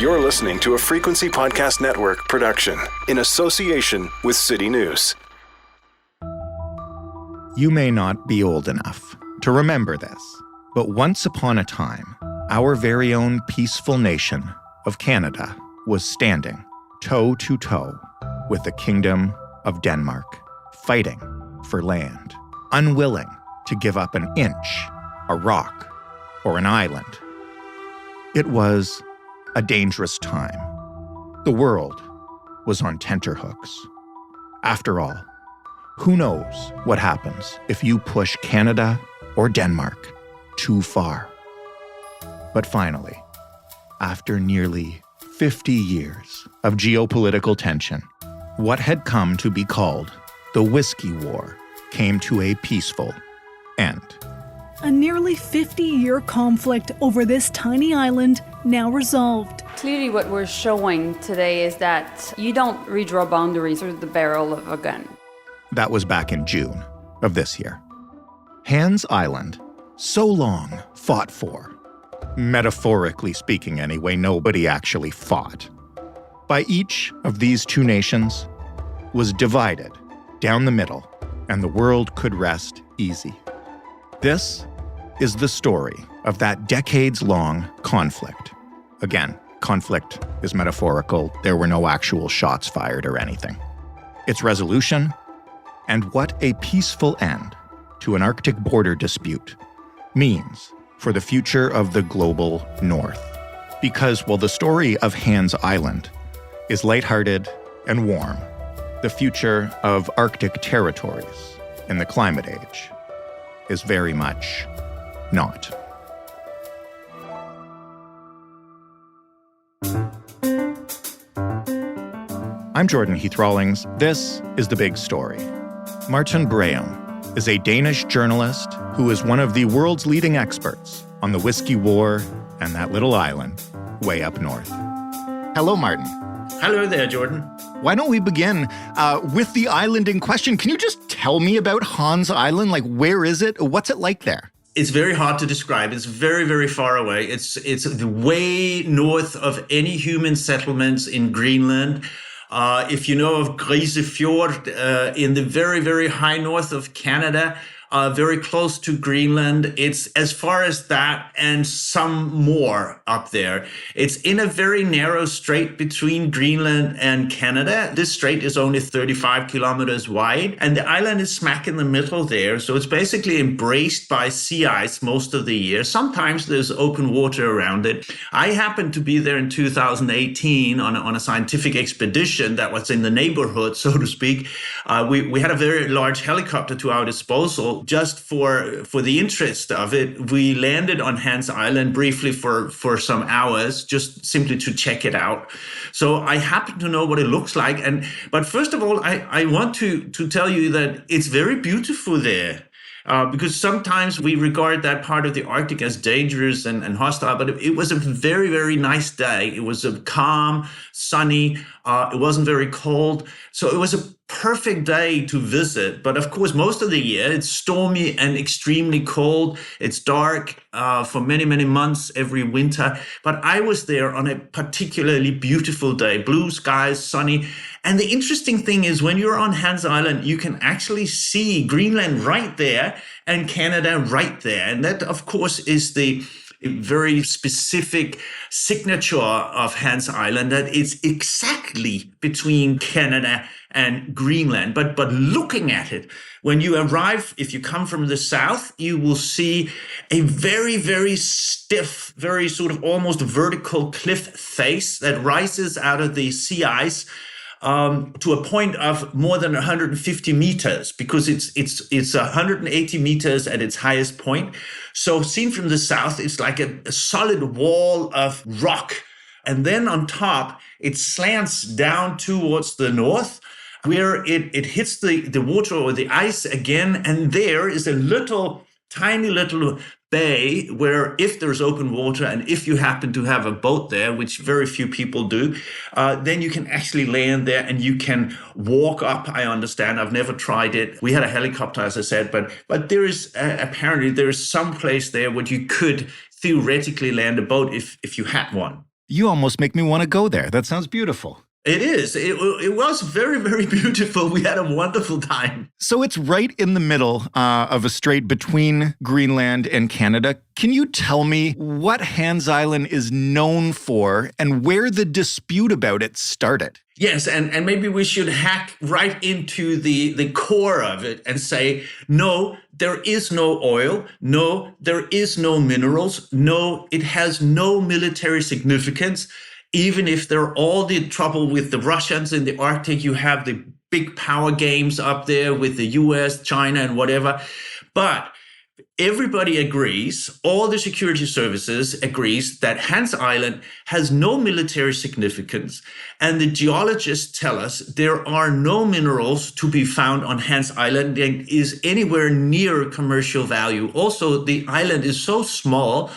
You're listening to a Frequency Podcast Network production in association with CityNews. You may not be old enough to remember this, but once upon a time, our very own peaceful nation of Canada was standing toe to toe with the Kingdom of Denmark, fighting for land, unwilling to give up an inch, a rock, or an island. It was a dangerous time. The world was on tenterhooks. After all, who knows what happens if you push Canada or Denmark too far? But finally, after nearly 50 years of geopolitical tension, what had come to be called the Whisky War came to a peaceful end. A nearly 50-year conflict over this tiny island now resolved. Clearly what we're showing today is that you don't redraw boundaries through the barrel of a gun. That was back in June of this year. Hans Island, so long fought for. Metaphorically speaking anyway, nobody actually fought. By each of these two nations was divided down the middle, and the world could rest easy. This is the story of that decades-long conflict. Again, conflict is metaphorical. There were no actual shots fired or anything. Its resolution, and what a peaceful end to an Arctic border dispute means for the future of the global North. Because while the story of Hans Island is lighthearted and warm, the future of Arctic territories in the climate age is very much not. I'm Jordan Heath Rawlings. This is The Big Story. Martin Breum is a Danish journalist who is one of the world's leading experts on the Whisky War and that little island way up north. Hello, Martin. Hello there, Jordan. Why don't we begin with the island in question? Can you just tell me about Hans Island? Like, where is it? What's it like there? It's very hard to describe. It's very, very far away. It's the way north of any human settlements in Greenland. If you know of Grise Fjord, in the very, very high north of Canada, very close to Greenland. It's as far as that and some more up there. It's in a very narrow strait between Greenland and Canada. This strait is only 35 kilometers wide, and the island is smack in the middle there. So it's basically embraced by sea ice most of the year. Sometimes there's open water around it. I happened to be there in 2018 on a scientific expedition that was in the neighborhood, so to speak. We had a very large helicopter to our disposal. Just for the interest of it, we landed on Hans Island briefly for some hours, just simply to check it out. So I happen to know what it looks like. But first of all, I want to tell you that it's very beautiful there. Because sometimes we regard that part of the Arctic as dangerous and hostile, but it was a very, very nice day. It was a calm, sunny, it wasn't very cold. So it was a perfect day to visit. But of course, most of the year, it's stormy and extremely cold. It's dark for many, many months every winter. But I was there on a particularly beautiful day, blue skies, sunny. And the interesting thing is when you're on Hans Island, you can actually see Greenland right there and Canada right there. And that, of course, is the very specific signature of Hans Island, that it's exactly between Canada and Greenland. But looking at it, when you arrive, if you come from the south, you will see a very, very stiff, very sort of almost vertical cliff face that rises out of the sea ice to a point of more than 150 meters, because it's 180 meters at its highest point. So seen from the south, it's like a solid wall of rock. And then on top, it slants down towards the north, where it hits the water or the ice again. And there is a tiny little bay where, if there's open water and if you happen to have a boat there, which very few people do, then you can actually land there and you can walk up. I understand. I've never tried it. We had a helicopter, as I said, but there is apparently there is some place there where you could theoretically land a boat if you had one. You almost make me want to go there. That sounds beautiful. It is. It was very, very beautiful. We had a wonderful time. So it's right in the middle of a strait between Greenland and Canada. Can you tell me what Hans Island is known for and where the dispute about it started? Yes, and maybe we should hack right into the core of it and say, no, there is no oil. No, there is no minerals. No, it has no military significance. Even if there are all the trouble with the Russians in the Arctic, you have the big power games up there with the US, China, and whatever. But everybody agrees, all the security services agrees that Hans Island has no military significance. And the geologists tell us there are no minerals to be found on Hans Island that is anywhere near commercial value. Also, the island is so small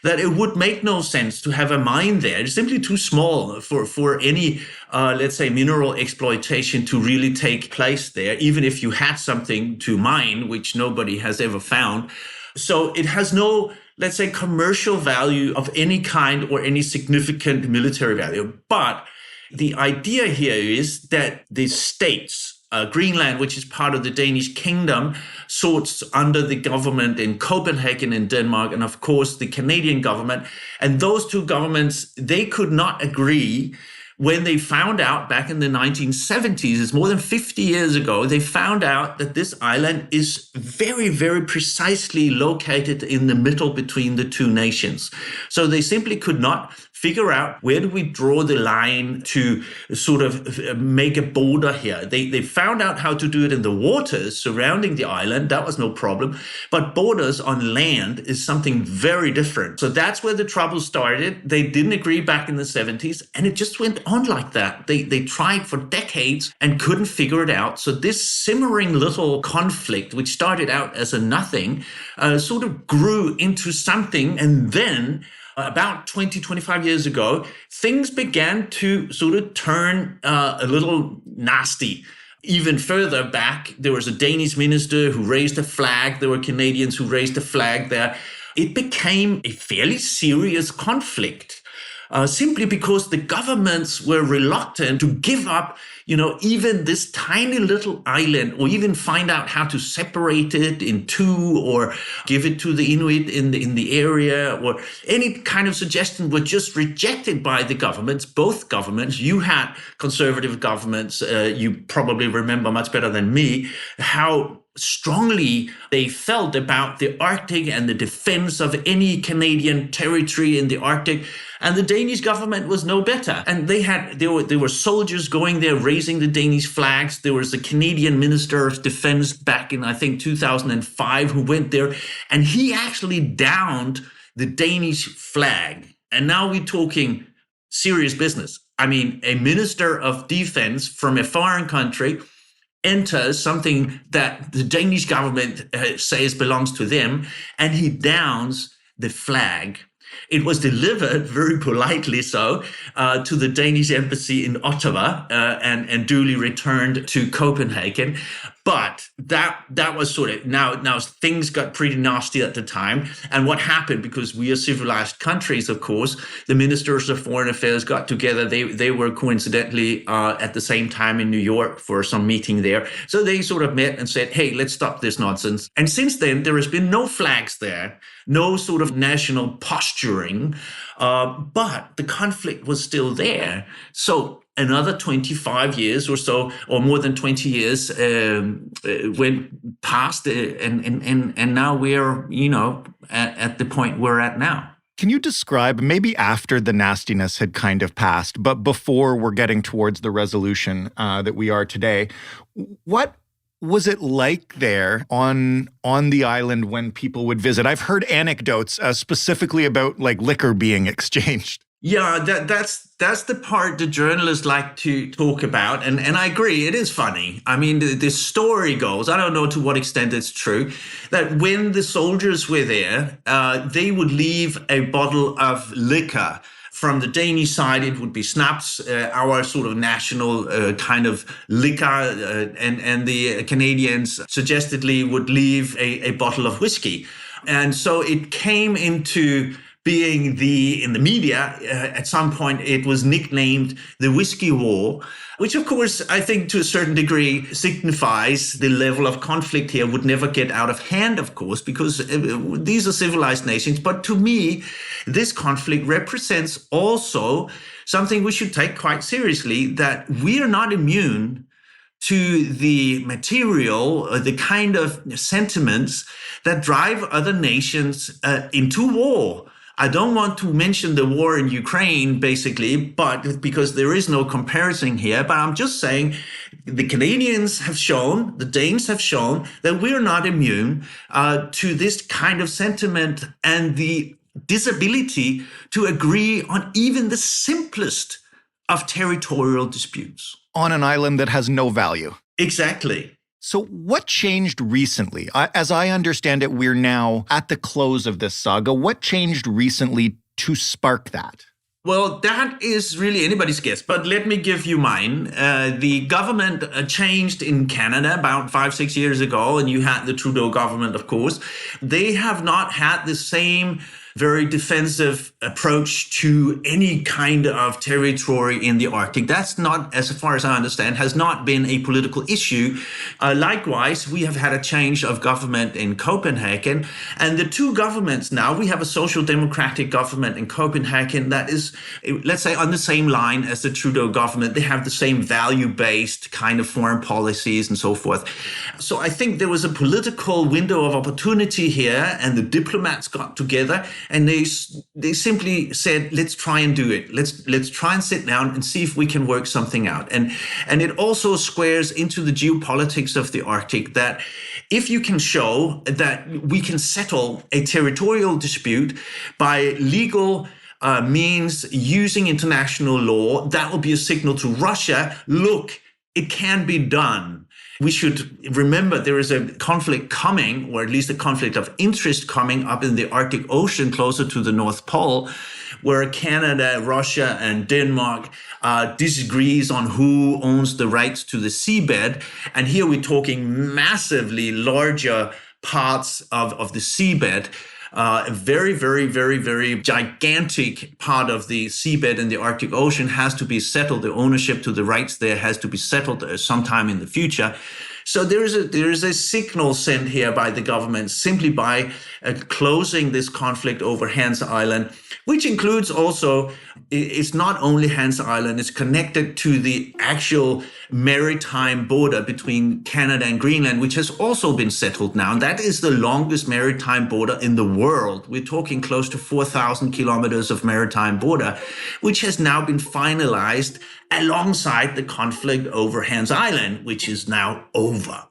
that it would make no sense to have a mine there. It's simply too small for any, let's say, mineral exploitation to really take place there, even if you had something to mine, which nobody has ever found. So it has no, let's say, commercial value of any kind or any significant military value. But the idea here is that the states, Greenland, which is part of the Danish kingdom, sorts under the government in Copenhagen in Denmark, and of course the Canadian government. And those two governments, they could not agree when they found out back in the 1970s, it's more than 50 years ago, they found out that this island is very, very precisely located in the middle between the two nations. So they simply could not figure out where do we draw the line to sort of make a border here. They found out how to do it in the waters surrounding the island. That was no problem. But borders on land is something very different. So that's where the trouble started. They didn't agree back in the 70s, and it just went on like that. They tried for decades and couldn't figure it out. So this simmering little conflict, which started out as a nothing, sort of grew into something. And then about 25 years ago, things began to sort of turn a little nasty. Even further back, there was a Danish minister who raised a flag. There were Canadians who raised a flag there. It became a fairly serious conflict, simply because the governments were reluctant to give up, even this tiny little island, or even find out how to separate it in two, or give it to the Inuit in the area, or any kind of suggestion were just rejected by the governments, both governments. You had conservative governments, you probably remember much better than me, how strongly they felt about the Arctic and the defense of any Canadian territory in the Arctic. And the Danish government was no better. And there were soldiers going there raising the Danish flags. There was a Canadian Minister of Defense back in, I think, 2005 who went there, and he actually downed the Danish flag. And now we're talking serious business. I mean, a Minister of Defense from a foreign country enters something that the Danish government says belongs to them, and he downs the flag. It was delivered very politely to the Danish embassy in Ottawa and duly returned to Copenhagen. But that was sort of, now things got pretty nasty at the time. And what happened, because we are civilized countries, of course, the ministers of foreign affairs got together. They were coincidentally at the same time in New York for some meeting there. So they sort of met and said, hey, let's stop this nonsense. And since then, there has been no flags there, no sort of national posturing, but the conflict was still there. So another 25 years or so, or more than 20 years, went past, and now we're, at the point we're at now. Can you describe, maybe after the nastiness had kind of passed, but before we're getting towards the resolution that we are today, what was it like there on the island when people would visit? I've heard anecdotes specifically about like liquor being exchanged. Yeah, that's the part the journalists like to talk about. And I agree, it is funny. I mean, the story goes, I don't know to what extent it's true, that when the soldiers were there, they would leave a bottle of liquor. From the Danish side, it would be schnapps, our sort of national kind of liquor, and the Canadians suggestedly would leave a bottle of whiskey. And so it came into being in the media, at some point it was nicknamed the Whisky War, which of course I think to a certain degree signifies the level of conflict here would never get out of hand, of course, because these are civilized nations. But to me, this conflict represents also something we should take quite seriously, that we are not immune to the material, the kind of sentiments that drive other nations into war. I don't want to mention the war in Ukraine, basically, but because there is no comparison here. But I'm just saying the Canadians have shown, the Danes have shown that we're not immune to this kind of sentiment and the disability to agree on even the simplest of territorial disputes. On an island that has no value. Exactly. So what changed recently? As I understand it, we're now at the close of this saga. What changed recently to spark that? Well, that is really anybody's guess, but let me give you mine. The government changed in Canada about 5-6 years ago, and you had the Trudeau government, of course. They have not had the same very defensive approach to any kind of territory in the Arctic. That's not, as far as I understand, has not been a political issue. Likewise, we have had a change of government in Copenhagen, and the two governments now, we have a social democratic government in Copenhagen that is, let's say, on the same line as the Trudeau government. They have the same value-based kind of foreign policies and so forth. So I think there was a political window of opportunity here, and the diplomats got together and they simply said, let's try and do it. Let's try and sit down and see if we can work something out. And it also squares into the geopolitics of the Arctic, that if you can show that we can settle a territorial dispute by legal means using international law, that will be a signal to Russia, look, it can be done. We should remember there is a conflict coming, or at least a conflict of interest coming up in the Arctic Ocean closer to the North Pole, where Canada, Russia, and Denmark disagrees on who owns the rights to the seabed. And here we're talking massively larger parts of the seabed. A very, very, very, very gigantic part of the seabed in the Arctic Ocean has to be settled. The ownership to the rights there has to be settled sometime in the future. So there is a signal sent here by the government simply by closing this conflict over Hans Island, which includes also, it's not only Hans Island, it's connected to the actual maritime border between Canada and Greenland, which has also been settled now. And that is the longest maritime border in the world. We're talking close to 4,000 kilometers of maritime border, which has now been finalized alongside the conflict over Hans Island, which is now over.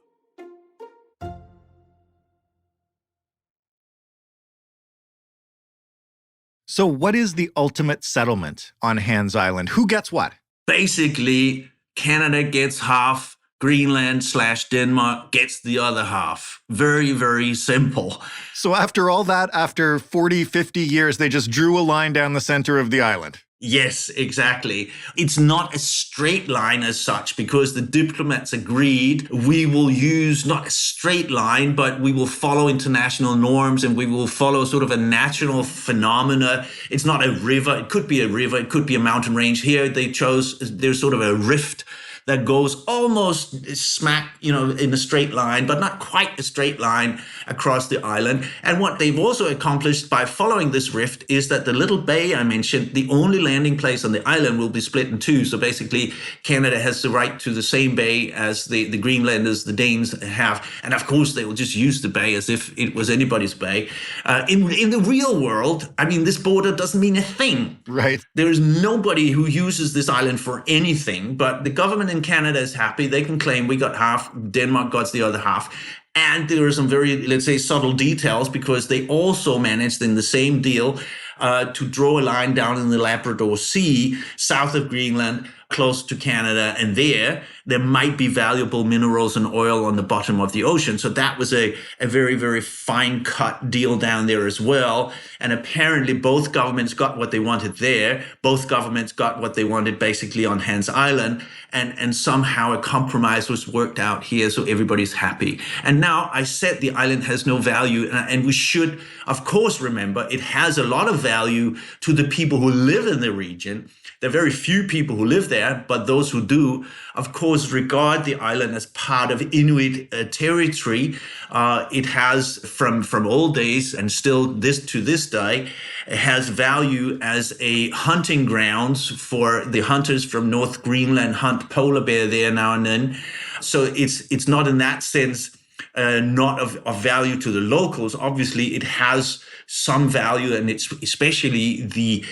So what is the ultimate settlement on Hans Island? Who gets what? Basically, Canada gets half, Greenland/Denmark gets the other half. Very, very simple. So after all that, after 40, 50 years, they just drew a line down the center of the island. Yes, exactly. It's not a straight line as such, because the diplomats agreed we will use not a straight line, but we will follow international norms and we will follow sort of a natural phenomena. It's not a river. It could be a river. It could be a mountain range. Here they chose, there's sort of a rift that goes almost smack, in a straight line, but not quite a straight line across the island. And what they've also accomplished by following this rift is that the little bay I mentioned, the only landing place on the island, will be split in two. So basically, Canada has the right to the same bay as the Greenlanders, the Danes have. And of course, they will just use the bay as if it was anybody's bay. In the real world, this border doesn't mean a thing. Right. There is nobody who uses this island for anything, but the government in Canada is happy. They can claim we got half, Denmark got the other half. And there are some very, let's say, subtle details, because they also managed in the same deal to draw a line down in the Labrador Sea, south of Greenland, close to Canada, and there might be valuable minerals and oil on the bottom of the ocean. So that was a very, very fine cut deal down there as well. And apparently both governments got what they wanted there. Both governments got what they wanted basically on Hans Island. And somehow a compromise was worked out here, so everybody's happy. And now I said the island has no value, and we should, of course, remember it has a lot of value to the people who live in the region. There are very few people who live there, but those who do, of course, regard the island as part of Inuit territory. It has, from old days and still to this day, has value as a hunting grounds for the hunters from North Greenland, hunt polar bear there now and then. So it's not in that sense not of value to the locals. Obviously, it has some value, and it's especially the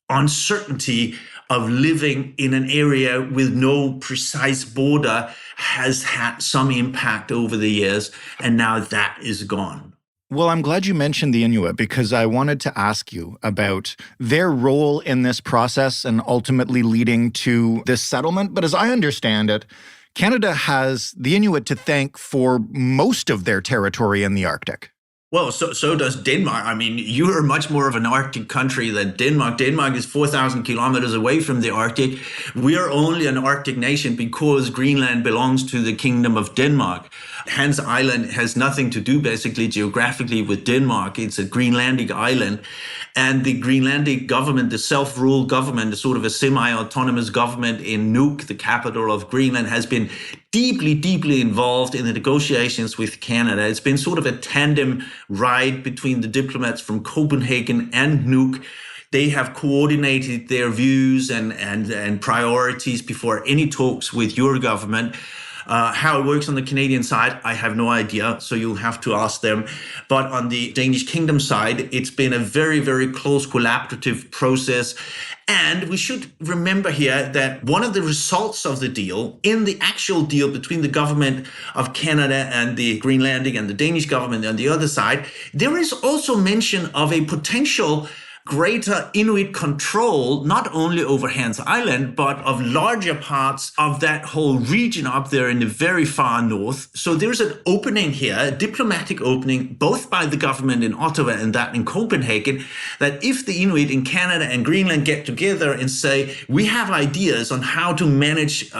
uncertainty of living in an area with no precise border has had some impact over the years, and now that is gone. Well, I'm glad you mentioned the Inuit, because I wanted to ask you about their role in this process and ultimately leading to this settlement. But as I understand it, Canada has the Inuit to thank for most of their territory in the Arctic. Well, so does Denmark. I mean, you are much more of an Arctic country than Denmark. Denmark is 4,000 kilometers away from the Arctic. We are only an Arctic nation because Greenland belongs to the Kingdom of Denmark. Hans Island has nothing to do basically geographically with Denmark. It's a Greenlandic island. And the Greenlandic government, the self-ruled government, the sort of a semi-autonomous government in Nuuk, the capital of Greenland, has been deeply, deeply involved in the negotiations with Canada. It's been sort of a tandem ride between the diplomats from Copenhagen and Nuuk. They have coordinated their views and priorities before any talks with your government. How it works on the Canadian side, I have no idea, so you'll have to ask them. But on the Danish kingdom side, it's been a very, very close collaborative process. And we should remember here that one of the results of the deal, in the actual deal between the government of Canada and the Greenlandic and the Danish government on the other side, there is also mention of a potential greater Inuit control, not only over Hans Island, but of larger parts of that whole region up there in the very far north. So there's an opening here, a diplomatic opening, both by the government in Ottawa and that in Copenhagen, that if the Inuit in Canada and Greenland get together and say, we have ideas on how to manage,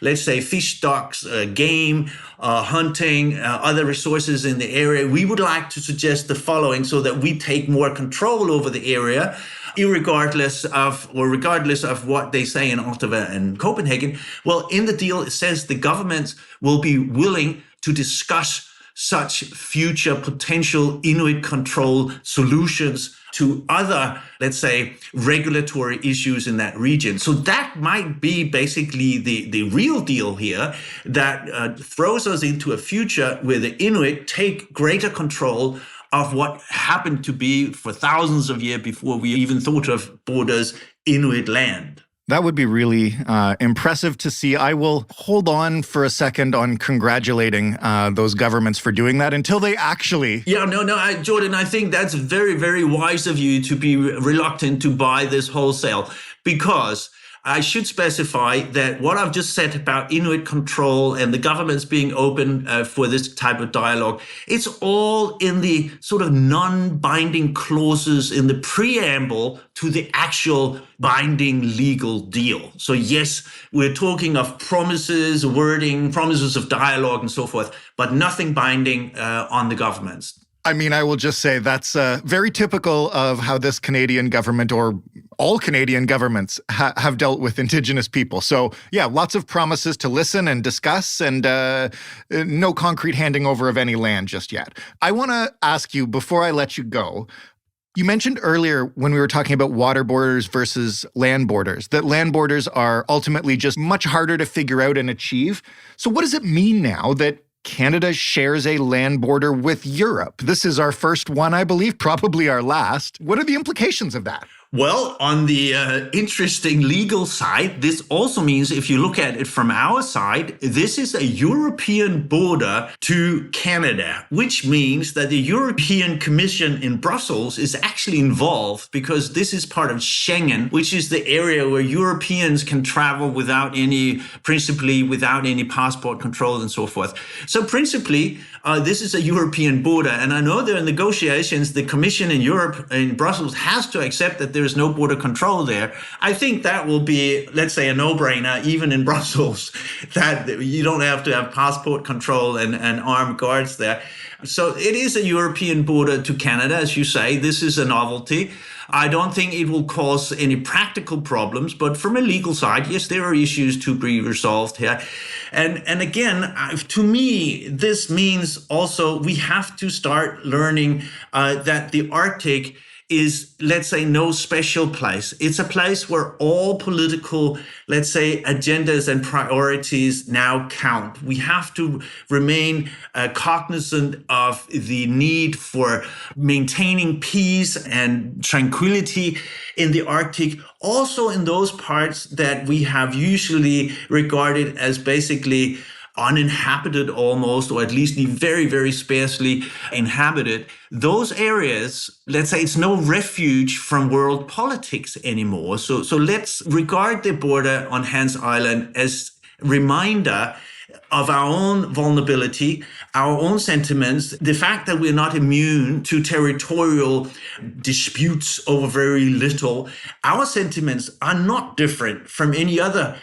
let's say, fish stocks, game, hunting, other resources in the area, we would like to suggest the following so that we take more control over the area, regardless of what they say in Ottawa and Copenhagen. Well, in the deal, it says the governments will be willing to discuss such future potential Inuit control solutions to other, let's say, regulatory issues in that region. So that might be basically the real deal here that throws us into a future where the Inuit take greater control of what happened to be for thousands of years before we even thought of borders, Inuit land. That would be really impressive to see. I will hold on for a second on congratulating those governments for doing that until they actually... Yeah, Jordan, I think that's very, very wise of you to be reluctant to buy this wholesale, because I should specify that what I've just said about Inuit control and the governments being open for this type of dialogue, it's all in the sort of non-binding clauses in the preamble to the actual binding legal deal. So yes, we're talking of promises, wording, promises of dialogue and so forth, but nothing binding on the governments. I mean, I will just say that's very typical of how this Canadian government, or all Canadian governments, have dealt with Indigenous people. So yeah, lots of promises to listen and discuss, and no concrete handing over of any land just yet. I want to ask you, before I let you go, you mentioned earlier when we were talking about water borders versus land borders, that land borders are ultimately just much harder to figure out and achieve. So what does it mean now that Canada shares a land border with Europe? This is our first one, I believe, probably our last. What are the implications of that? Well, on the interesting legal side, this also means if you look at it from our side, this is a European border to Canada, which means that the European Commission in Brussels is actually involved because this is part of Schengen, which is the area where Europeans can travel principally without any passport control and so forth. So principally, this is a European border. And I know there are negotiations, the Commission in Europe, in Brussels, has to accept that there is no border control there. I think that will be, let's say, a no-brainer, even in Brussels, that you don't have to have passport control and armed guards there. So it is a European border to Canada, as you say. This is a novelty. I don't think it will cause any practical problems, but from a legal side, yes, there are issues to be resolved here. And again, to me, this means also we have to start learning that the Arctic is, let's say, no special place. It's a place where all political, let's say, agendas and priorities now count. We have to remain cognizant of the need for maintaining peace and tranquility in the Arctic, also in those parts that we have usually regarded as basically uninhabited almost, or at least very, very sparsely inhabited. Those areas, let's say, it's no refuge from world politics anymore. So let's regard the border on Hans Island as a reminder of our own vulnerability, our own sentiments, the fact that we're not immune to territorial disputes over very little. Our sentiments are not different from any other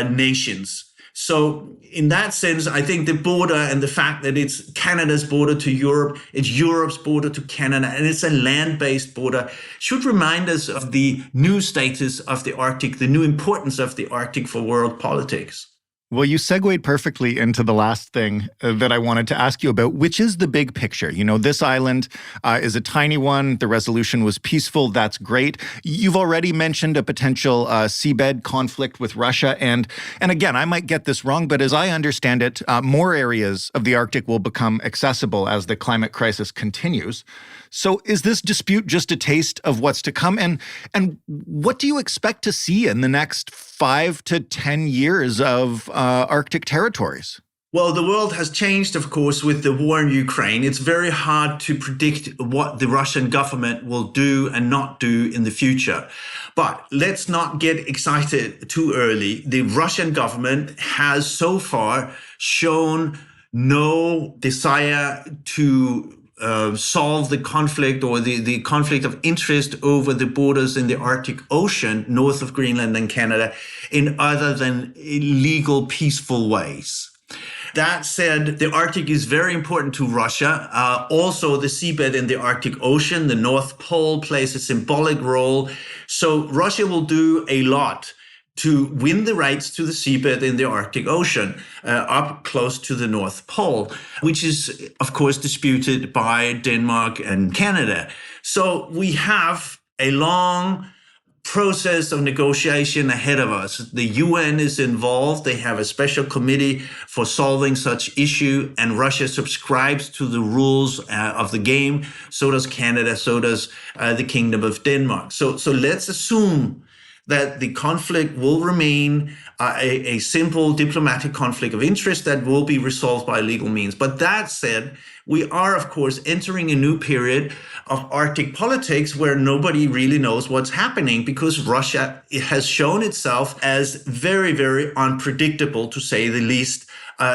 nations. So in that sense, I think the border and the fact that it's Canada's border to Europe, it's Europe's border to Canada, and it's a land-based border should remind us of the new status of the Arctic, the new importance of the Arctic for world politics. Well, you segued perfectly into the last thing that I wanted to ask you about, which is the big picture. You know, this island is a tiny one. The resolution was peaceful. That's great. You've already mentioned a potential seabed conflict with Russia. And again, I might get this wrong, but as I understand it, more areas of the Arctic will become accessible as the climate crisis continues. So is this dispute just a taste of what's to come? And what do you expect to see in the next 5 to 10 years of Arctic territories? Well, the world has changed, of course, with the war in Ukraine. It's very hard to predict what the Russian government will do and not do in the future. But let's not get excited too early. The Russian government has so far shown no desire to solve the conflict or the conflict of interest over the borders in the Arctic Ocean, north of Greenland and Canada, in other than legal, peaceful ways. That said, the Arctic is very important to Russia. Also, the seabed in the Arctic Ocean, the North Pole, plays a symbolic role. So Russia will do a lot to win the rights to the seabed in the Arctic Ocean, up close to the North Pole, which is, of course, disputed by Denmark and Canada. So we have a long process of negotiation ahead of us. The UN is involved. They have a special committee for solving such issue, and Russia subscribes to the rules of the game. So does Canada, so does the Kingdom of Denmark. So let's assume that the conflict will remain a simple diplomatic conflict of interest that will be resolved by legal means. But that said, we are, of course, entering a new period of Arctic politics where nobody really knows what's happening because Russia has shown itself as very, very unpredictable, to say the least,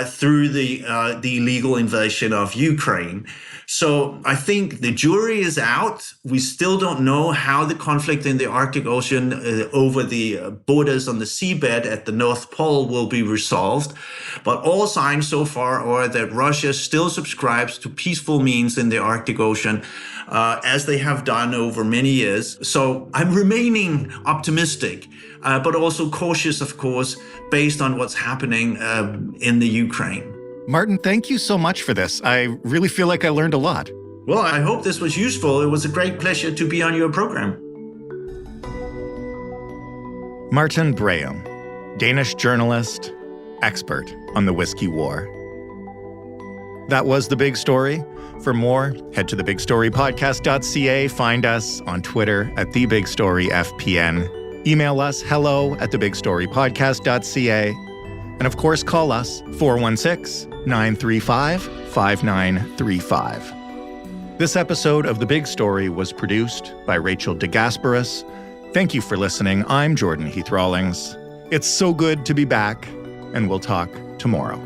through the illegal invasion of Ukraine. So I think the jury is out. We still don't know how the conflict in the Arctic Ocean over the borders on the seabed at the North Pole will be resolved. But all signs so far are that Russia still subscribes to peaceful means in the Arctic Ocean, as they have done over many years. So I'm remaining optimistic, but also cautious, of course, based on what's happening in the Ukraine. Martin, thank you so much for this. I really feel like I learned a lot. Well, I hope this was useful. It was a great pleasure to be on your program. Martin Breum, Danish journalist, expert on the Whisky War. That was The Big Story. For more, head to thebigstorypodcast.ca. Find us on Twitter at TheBigStoryFPN. Email us hello@thebigstorypodcast.ca. And of course, call us 416-935-5935. This episode of The Big Story was produced by Rachel DeGasperis. Thank you for listening. I'm Jordan Heath Rawlings. It's so good to be back, and we'll talk tomorrow.